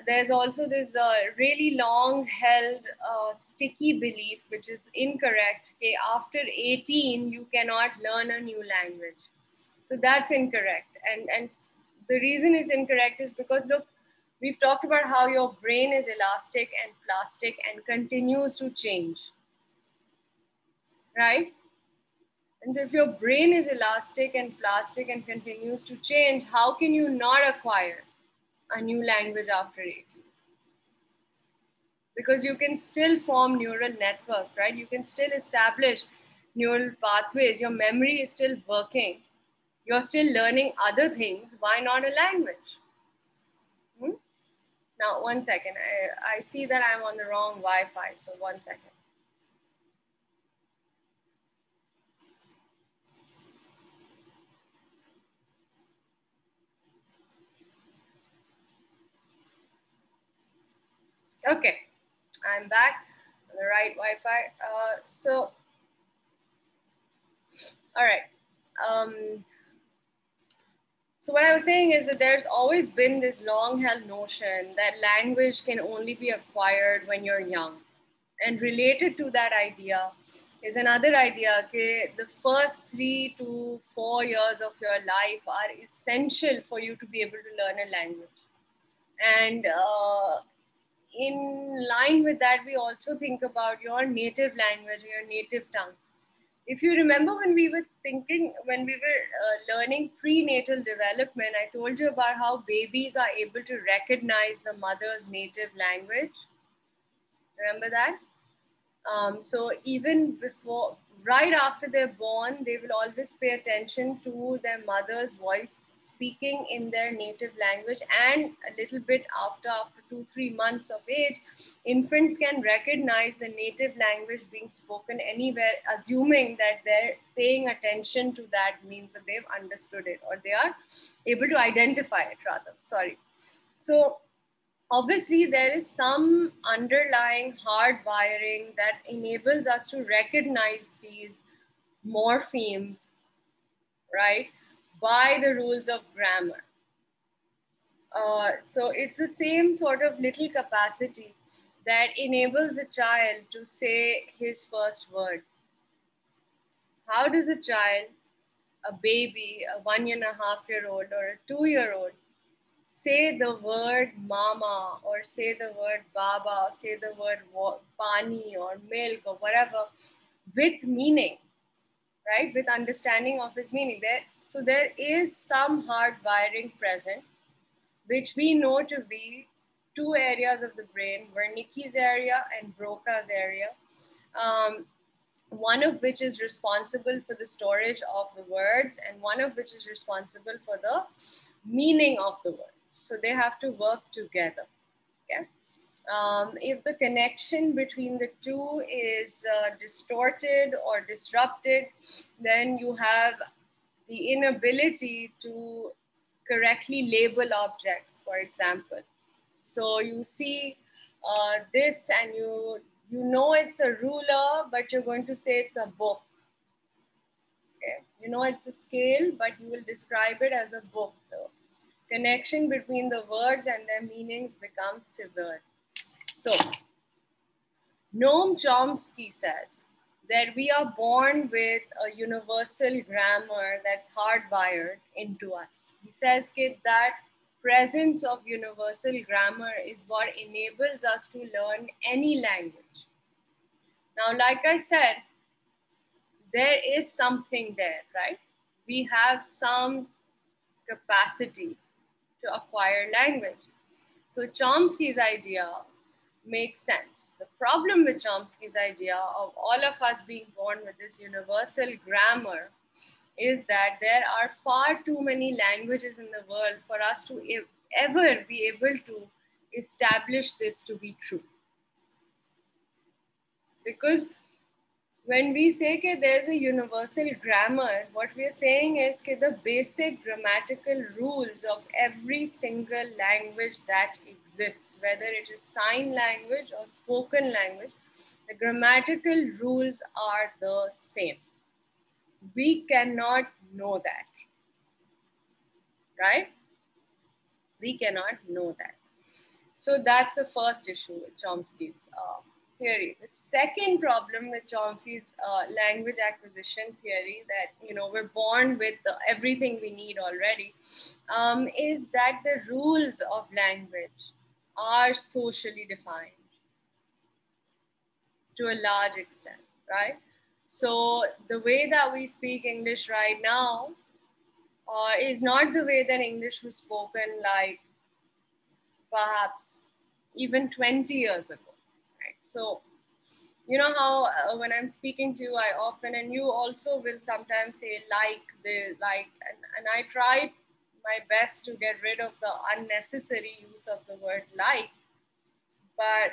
there's also this really long held sticky belief, which is incorrect. Okay, after 18, you cannot learn a new language. So that's incorrect. And the reason it's incorrect is because, look, we've talked about how your brain is elastic and plastic and continues to change, right? And so if your brain is elastic and plastic and continues to change, how can you not acquire a new language after 18? Because you can still form neural networks, right? You can still establish neural pathways. Your memory is still working. You're still learning other things. Why not a language? Now, 1 second. I see that I'm on the wrong Wi-Fi, so 1 second. Okay, I'm back on the right Wi-Fi. All right. So what I was saying is that there's always been this long-held notion that language can only be acquired when you're young. And related to that idea is another idea, okay, the first 3 to 4 years of your life are essential for you to be able to learn a language. And in line with that, we also think about your native language, your native tongue. If you remember when we were learning prenatal development, I told you about how babies are able to recognize the mother's native language. Remember that? So even right after they're born, they will always pay attention to their mother's voice speaking in their native language. And a little bit after 2-3 months of age, infants can recognize the native language being spoken anywhere, assuming that they're paying attention to that means that they've understood it, or they are able to identify it rather, sorry. So obviously, there is some underlying hardwiring that enables us to recognize these morphemes, right, by the rules of grammar. So it's the same sort of little capacity that enables a child to say his first word. How does a child, a baby, a 1.5-year-old or a 2-year-old, say the word mama, or say the word baba, or say the word pani or milk or whatever with meaning, right? With understanding of its meaning. So there is some hard wiring present, which we know to be two areas of the brain, Wernicke's area and Broca's area. One of which is responsible for the storage of the words, and one of which is responsible for the meaning of the words. So they have to work together. Okay. If the connection between the two is distorted or disrupted, then you have the inability to correctly label objects, for example. So you see this and you know it's a ruler, but you're going to say it's a book. Okay. You know it's a scale, but you will describe it as a book. The connection between the words and their meanings becomes severed. So Noam Chomsky says that we are born with a universal grammar that's hardwired into us. He says that presence of universal grammar is what enables us to learn any language. Now, like I said, there is something there, right? We have some capacity to acquire language. So Chomsky's idea makes sense. The problem with Chomsky's idea of all of us being born with this universal grammar is that there are far too many languages in the world for us to ever be able to establish this to be true. Because when we say that there's a universal grammar, what we are saying is that the basic grammatical rules of every single language that exists, whether it is sign language or spoken language, the grammatical rules are the same. We cannot know that, right? We cannot know that. So that's the first issue with Chomsky's theory. The second problem with Chomsky's language acquisition theory, that we're born with everything we need already, is that the rules of language are socially defined to a large extent, right? So the way that we speak English right now is not the way that English was spoken like perhaps even 20 years ago, right? So, you know how when I'm speaking to you, I often, and you also will sometimes say and I try my best to get rid of the unnecessary use of the word like. But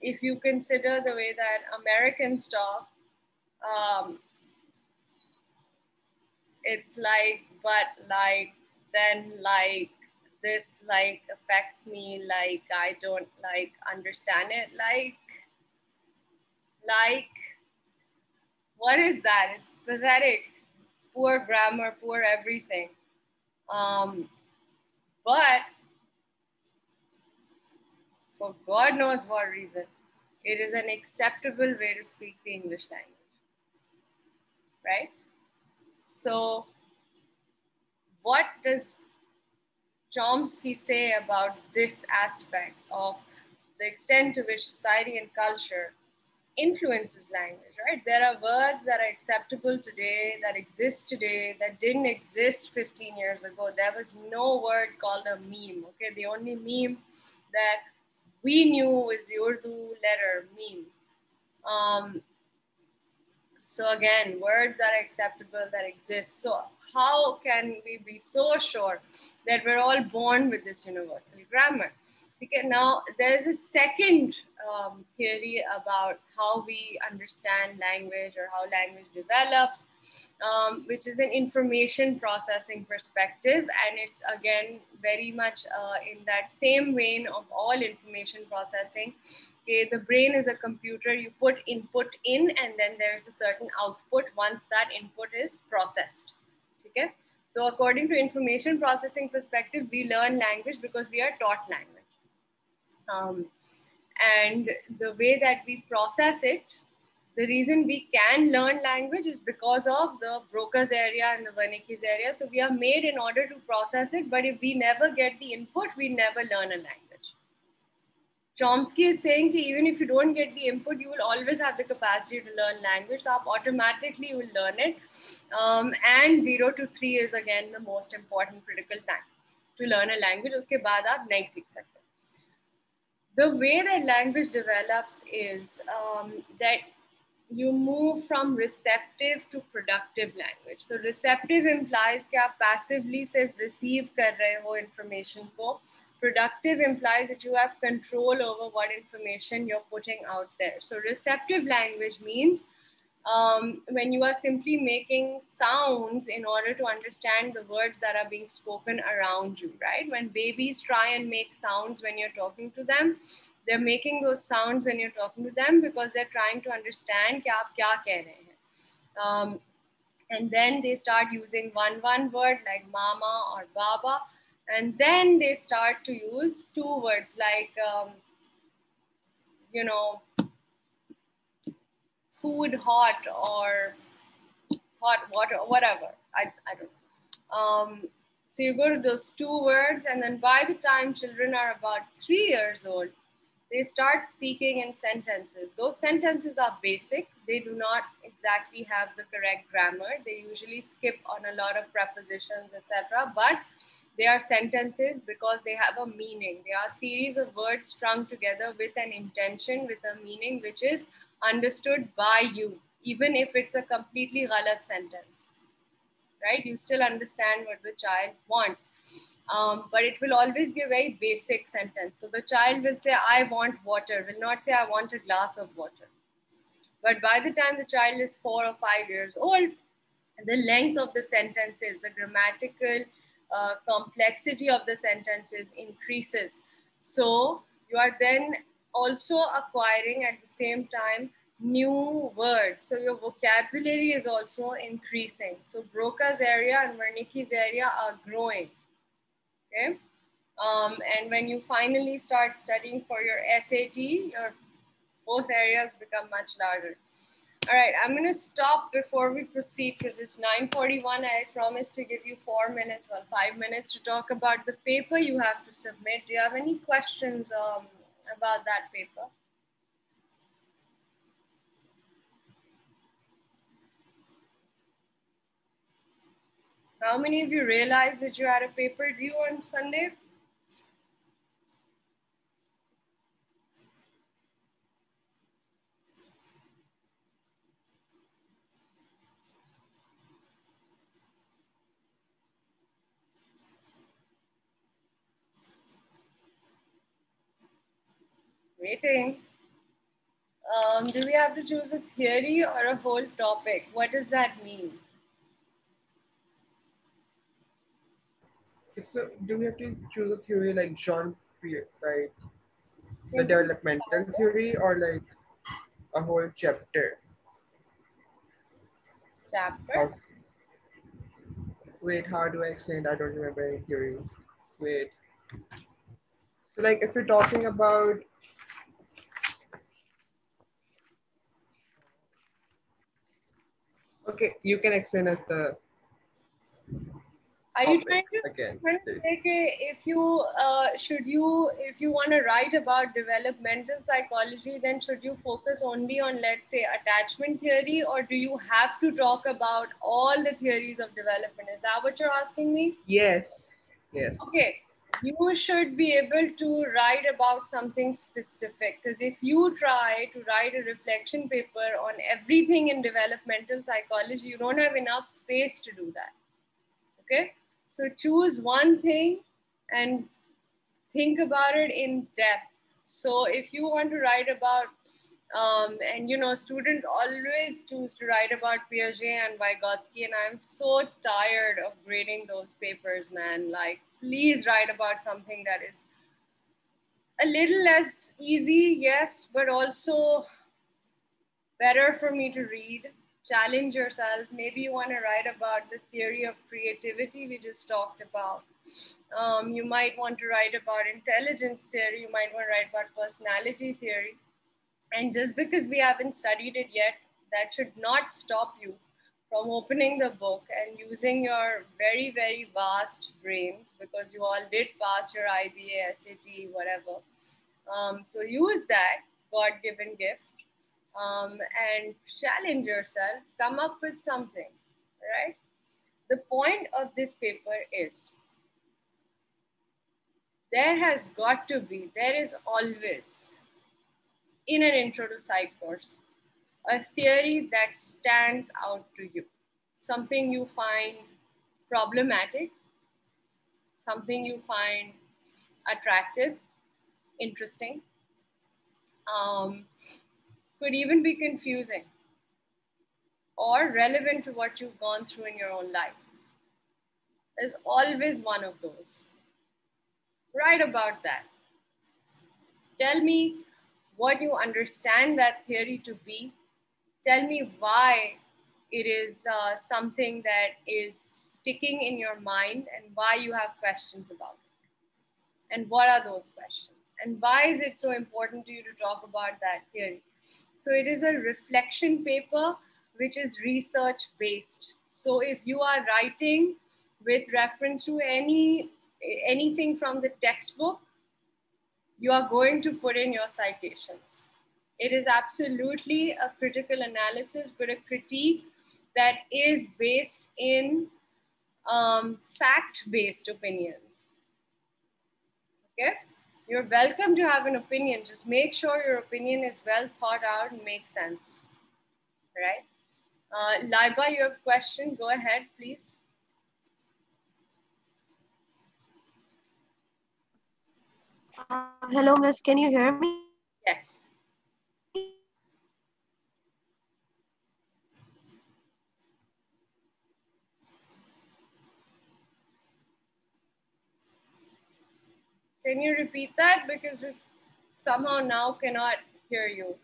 if you consider the way that Americans talk, it's like, but like, then like, this like affects me, like I don't like understand it, like what is that? It's pathetic. It's poor grammar, poor everything. But for God knows what reason, it is an acceptable way to speak the English language, right? So what does Chomsky say about this aspect of the extent to which society and culture influences language, right? There are words that are acceptable today, that exist today, that didn't exist 15 years ago. There was no word called a meme, okay? The only meme that we knew was the Urdu letter meme. So again, words are acceptable that exist. So how can we be so sure that we're all born with this universal grammar? Because now there's a second theory about how we understand language or how language develops, which is an information processing perspective. And it's again very much in that same vein of all information processing. Okay, the brain is a computer. You put input in and then there's a certain output once that input is processed. Okay? So according to information processing perspective, we learn language because we are taught language. And the way that we process it, the reason we can learn language is because of the Broca's area and the Wernicke's area. So we are made in order to process it, but if we never get the input, we never learn a language. Chomsky is saying that even if you don't get the input, you will always have the capacity to learn language. So automatically you will learn it. And 0 to 3 is again the most important critical time to learn a language. Uske baad aap nahi seekh sakte. The way that language develops is that you move from receptive to productive language. So receptive implies that you passively sirf receive kar rahe ho information ko. Productive implies that you have control over what information you're putting out there. So receptive language means when you are simply making sounds in order to understand the words that are being spoken around you, right? When babies try and make sounds when you're talking to them, they're making those sounds when you're talking to them because they're trying to understand कि आप क्या कह रहे हैं. And then they start using one word like mama or baba, and then they start to use two words like you know, food hot or hot water, whatever. I don't know. So you go to those two words, and then by the time children are about 3 years old, they start speaking in sentences. Those sentences are basic. They do not exactly have the correct grammar. They usually skip on a lot of prepositions, etc. But they are sentences because they have a meaning. They are a series of words strung together with an intention, with a meaning which is understood by you, even if it's a completely ghalat sentence, right? You still understand what the child wants. But it will always be a very basic sentence. So the child will say, I want water, will not say, I want a glass of water. But by the time the child is 4 or 5 years old, the length of the sentences, the grammatical complexity of the sentences increases. So you are then also acquiring at the same time new words. So your vocabulary is also increasing. So Broca's area and Wernicke's area are growing. Okay. And when you finally start studying for your SAT, your both areas become much larger. All right, I'm going to stop before we proceed because it's 9:41. I promised to give you 4 minutes, well, 5 minutes to talk about the paper you have to submit. Do you have any questions about that paper? How many of you realized that you had a paper due on Sunday? Waiting. Do we have to choose a theory or a whole topic? What does that mean? So do we have to choose a theory like Jean-Pierre, like the developmental theory, or like a whole chapter? Chapter? Wait, how do I explain it? I don't remember any theories. Wait. So like if we're talking about okay, you can explain us the Are you trying to say if you if you want to write about developmental psychology, then should you focus only on, let's say, attachment theory, or do you have to talk about all the theories of development? Is that what you're asking me? Yes. Yes. Okay. you should be able to write about something specific, because if you try to write a reflection paper on everything in developmental psychology, you don't have enough space to do that. Okay, so choose one thing and think about it in depth. So if you want to write about and you know, students always choose to write about Piaget and Vygotsky, and I'm so tired of grading those papers, man. Like, please write about something that is a little less easy, yes, but also better for me to read. Challenge yourself. Maybe you want to write about the theory of creativity we just talked about. You might want to write about intelligence theory. You might want to write about personality theory. And just because we haven't studied it yet, that should not stop you from opening the book and using your very, very vast brains, because you all did pass your IBA, SAT, whatever. So use that God-given gift and challenge yourself, come up with something, right? The point of this paper is there is always, in an intro to psych course, a theory that stands out to you, something you find problematic, something you find attractive, interesting, could even be confusing or relevant to what you've gone through in your own life. There's always one of those. Write about that. Tell me what you understand that theory to be. Tell me why it is something that is sticking in your mind and why you have questions about it. And what are those questions? And why is it so important to you to talk about that theory? So it is a reflection paper which is research based. So if you are writing with reference to anything from the textbook, you are going to put in your citations. It is absolutely a critical analysis, but a critique that is based in fact-based opinions. Okay? You're welcome to have an opinion. Just make sure your opinion is well thought out and makes sense. Right? Laiba, you have a question? Go ahead, please. Hello, Miss. Can you hear me? Yes. Can you repeat that? Because we somehow now cannot hear you.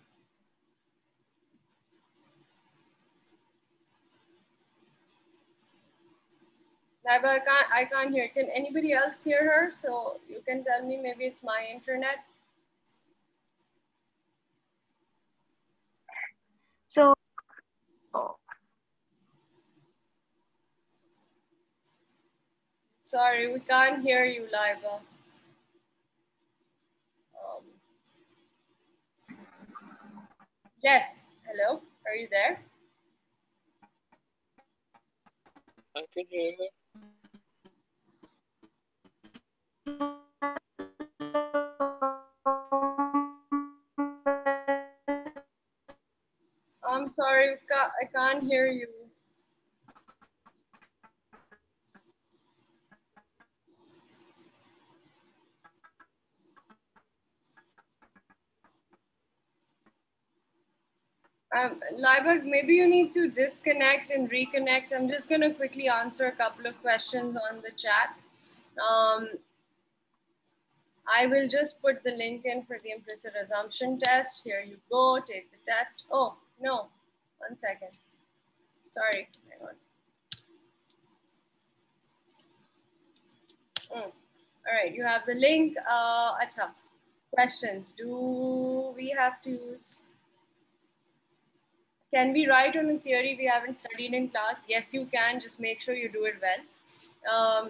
Laiba, I can't hear. Can anybody else hear her? So you can tell me, maybe it's my internet. So, Sorry, we can't hear you, Laiba. Yes, hello, are you there? I can hear you. I'm sorry, I can't hear you. Laiba, maybe you need to disconnect and reconnect. I'm just going to quickly answer a couple of questions on the chat. I will just put the link in for the implicit assumption test. Here you go, take the test. Oh, no, 1 second. Sorry, hang on. All right, you have the link. Acha. Questions. Do we have to use... Can we write on a theory we haven't studied in class? Yes, you can. Just make sure you do it well.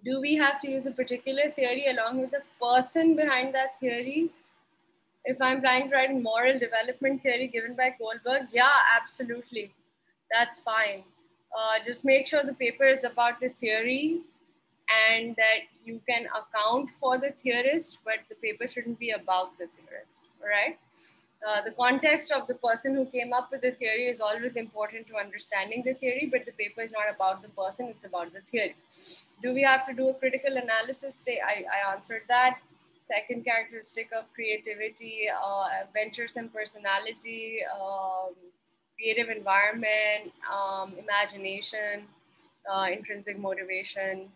Do we have to use a particular theory along with the person behind that theory? If I'm trying to write a moral development theory given by Kohlberg, yeah, absolutely. That's fine. Just make sure the paper is about the theory and that you can account for the theorist, but the paper shouldn't be about the theorist, all right? The context of the person who came up with the theory is always important to understanding the theory, but the paper is not about the person, it's about the theory. Do we have to do a critical analysis? I answered that. Second characteristic of creativity, venturesome personality, creative environment, imagination, intrinsic motivation,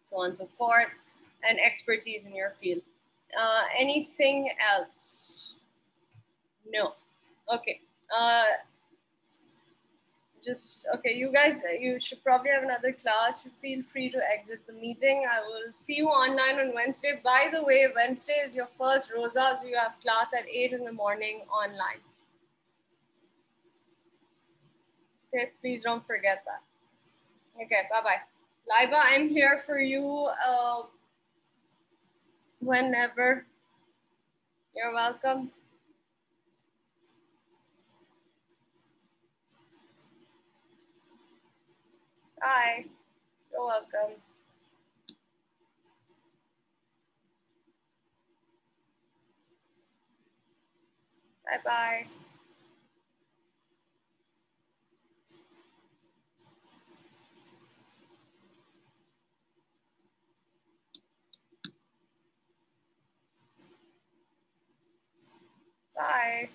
so on and so forth, and expertise in your field. Anything else? No. Okay. Okay, you guys, you should probably have another class. Feel free to exit the meeting. I will see you online on Wednesday. By the way, Wednesday is your first Rosa, so you have class at 8 in the morning online. Okay, please don't forget that. Okay, bye-bye. Laiba, I'm here for you whenever. You're welcome. Bye. You're welcome. Bye-bye. Bye.